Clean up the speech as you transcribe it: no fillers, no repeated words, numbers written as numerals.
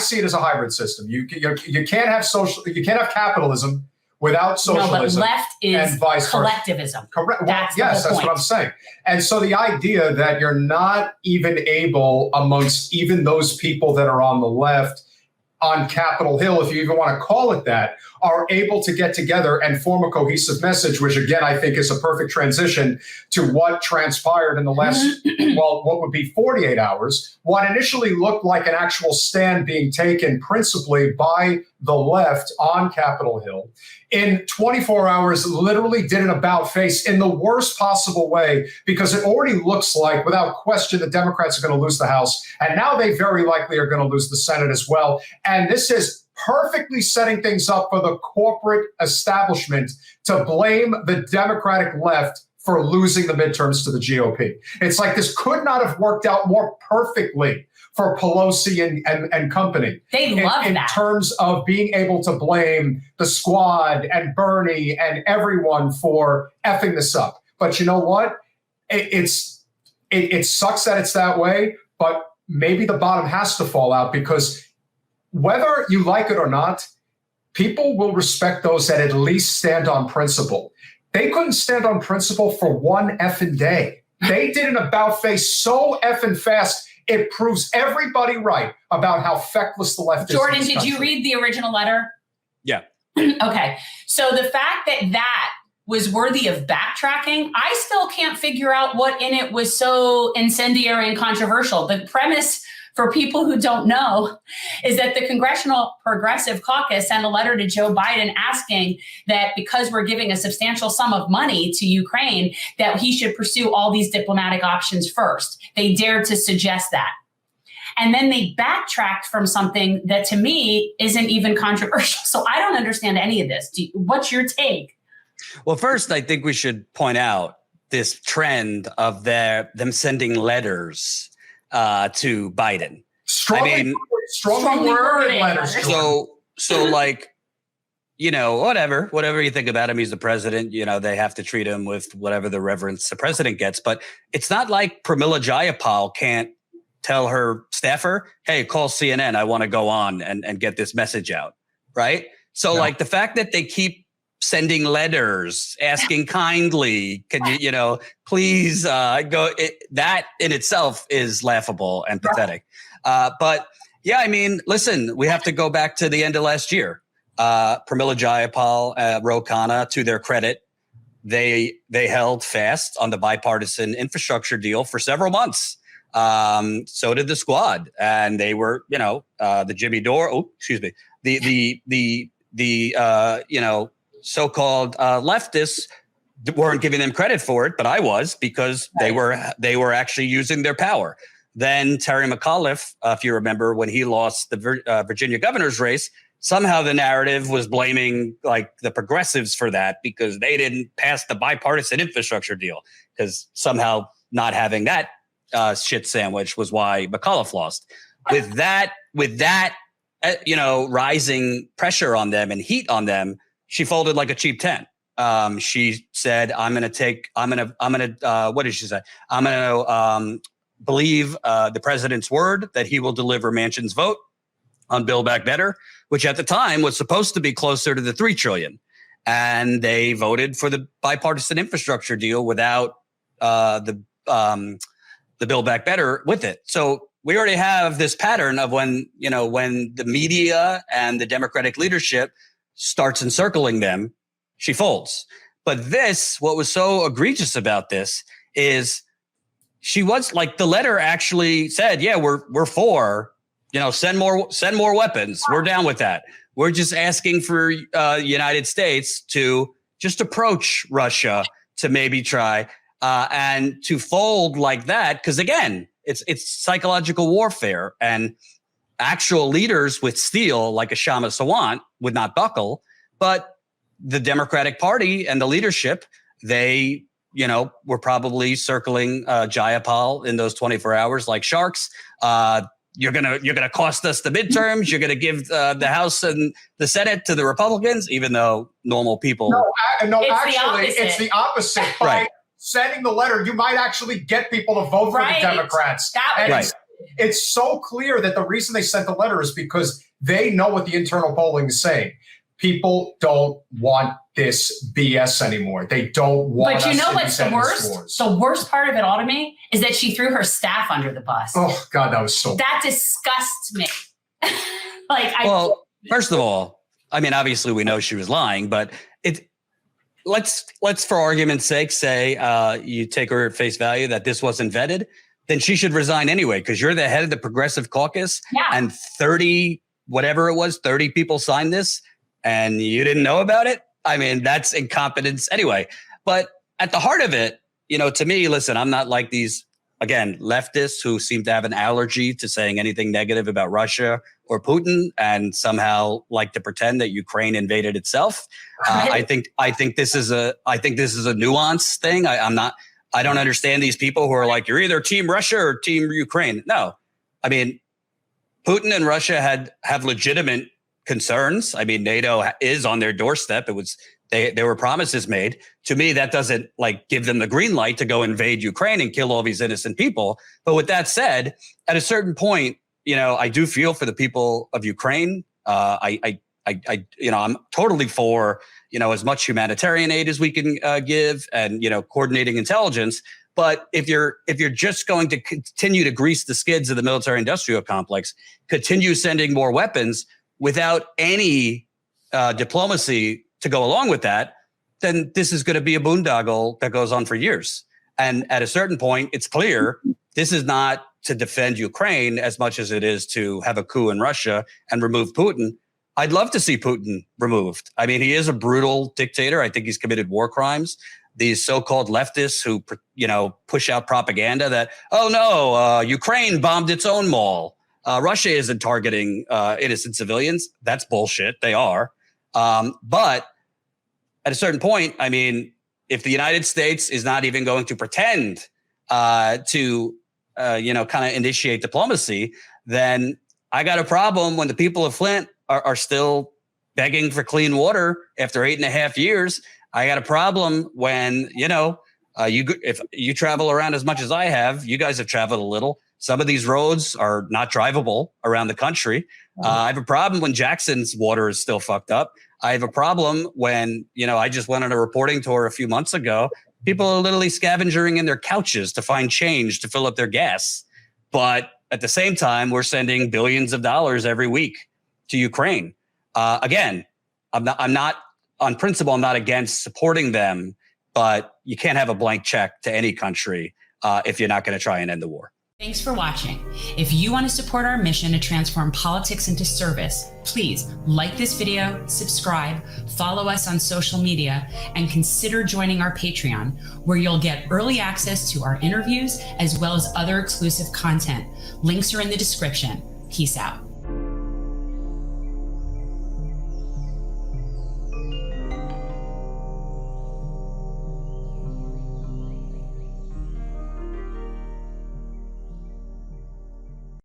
see it as a hybrid system. You can't have capitalism without socialism. No, but left is and vice collectivism. Versa. Correct. That's yes, that's what I'm saying. And so the idea that you're not even able, amongst even those people that are on the left on Capitol Hill, if you even want to call it that, are able to get together and form a cohesive message, which again, I think is a perfect transition to what transpired in the last, what would be 48 hours, what initially looked like an actual stand being taken principally by the left on Capitol Hill. In 24 hours, literally did an about face in the worst possible way, because it already looks like, without question, the Democrats are going to lose the House. And now they very likely are going to lose the Senate as well. And this is perfectly setting things up for the corporate establishment to blame the Democratic left for losing the midterms to the GOP. It's like this could not have worked out more perfectly for Pelosi and company. They love in that. terms of being able to blame the squad and Bernie and everyone for effing this up. But you know what? It sucks that it's that way, but maybe the bottom has to fall out, because whether you like it or not, people will respect those that at least stand on principle. They couldn't stand on principle for one effing day. They did an about face so effing fast, it proves everybody right about how feckless the left is. Jordan, did you read the original letter? Yeah. Okay. So the fact that was worthy of backtracking, I still can't figure out what in it was so incendiary and controversial. The premise, for people who don't know, is that the Congressional Progressive Caucus sent a letter to Joe Biden asking that because we're giving a substantial sum of money to Ukraine, that he should pursue all these diplomatic options first. They dared to suggest that. And then they backtracked from something that to me isn't even controversial. So I don't understand any of this. What's your take? Well, first, I think we should point out this trend of them sending letters to Biden. Strongly worded letters. So like, whatever you think about him, he's the president. They have to treat him with whatever the reverence the president gets. But it's not like Pramila Jayapal can't tell her staffer, hey, call CNN. I want to go on and get this message out. Right. So like the fact that they keep sending letters asking kindly, can you, please go, that in itself is laughable and pathetic. But yeah, I mean, listen, we have to go back to the end of last year. Pramila Jayapal, Ro Khanna, to their credit, they held fast on the bipartisan infrastructure deal for several months. So did the squad, and they were, the Jimmy Dore. Oh, excuse me. The so-called leftists weren't giving them credit for it, but I was, because they were actually using their power. Then Terry McAuliffe, if you remember, when he lost the Virginia governor's race, somehow the narrative was blaming like the progressives for that because they didn't pass the bipartisan infrastructure deal, because somehow not having that shit sandwich was why McAuliffe lost. With that, rising pressure on them and heat on them, she folded like a cheap tent. She said, what did she say? I'm going to believe the president's word that he will deliver Manchin's vote on Build Back Better, which at the time was supposed to be closer to the $3 trillion. And they voted for the bipartisan infrastructure deal without the Build Back Better with it. So we already have this pattern of when the media and the Democratic leadership starts encircling them, she folds. But what was so egregious about this is she was like, the letter actually said, yeah, we're for, send more weapons. We're down with that. We're just asking for United States to just approach Russia to maybe try and to fold like that. Because again, it's psychological warfare, and actual leaders with steel like a Shama Sawant would not buckle. But the Democratic Party and the leadership, they, were probably circling Jayapal in those 24 hours like sharks. You're gonna cost us the midterms. You're gonna give the House and the Senate to the Republicans, even though normal people. No, actually, it's the opposite. By right. sending the letter, you might actually get people to vote for the Democrats. It's so clear that the reason they sent the letter is because they know what the internal polling is saying. People don't want this BS anymore. They don't want. But you know what's the worst? Wars. The worst part of it all to me is that she threw her staff under the bus. Oh God, that was so. That disgusts me. Well, first of all, I mean, obviously we know she was lying, but let's for argument's sake say you take her at face value that this wasn't vetted, then she should resign anyway because you're the head of the Progressive Caucus, and 30 people signed this. And you didn't know about it? I mean, that's incompetence anyway. But at the heart of it, to me, listen, I'm not like these, again, leftists who seem to have an allergy to saying anything negative about Russia or Putin and somehow like to pretend that Ukraine invaded itself. I think this is a nuanced thing. I don't understand these people who are like, you're either team Russia or team Ukraine. No, I mean, Putin and Russia have legitimate concerns. I mean, NATO is on their doorstep. There were promises made. To me, that doesn't give them the green light to go invade Ukraine and kill all these innocent people. But with that said, at a certain point, I do feel for the people of Ukraine. I'm totally for as much humanitarian aid as we can give, and coordinating intelligence. But if you're just going to continue to grease the skids of the military-industrial complex, continue sending more weapons without any diplomacy to go along with that, then this is going to be a boondoggle that goes on for years. And at a certain point, it's clear this is not to defend Ukraine as much as it is to have a coup in Russia and remove Putin. I'd love to see Putin removed. I mean, he is a brutal dictator. I think he's committed war crimes. These so-called leftists who, push out propaganda that, Ukraine bombed its own mall. Russia isn't targeting innocent civilians. That's bullshit. They are. But at a certain point, I mean, if the United States is not even going to pretend to, kind of initiate diplomacy, then I got a problem when the people of Flint are still begging for clean water after 8.5 years. I got a problem when, if you travel around as much as I have, you guys have traveled a little. Some of these roads are not drivable around the country. I have a problem when Jackson's water is still fucked up. I have a problem when, I just went on a reporting tour a few months ago. People are literally scavenging in their couches to find change to fill up their gas. But at the same time, we're sending billions of dollars every week to Ukraine. Again, I'm not on principle, I'm not against supporting them, but you can't have a blank check to any country if you're not going to try and end the war. Thanks for watching. If you want to support our mission to transform politics into service, please like this video, subscribe, follow us on social media, and consider joining our Patreon, where you'll get early access to our interviews as well as other exclusive content. Links are in the description. Peace out.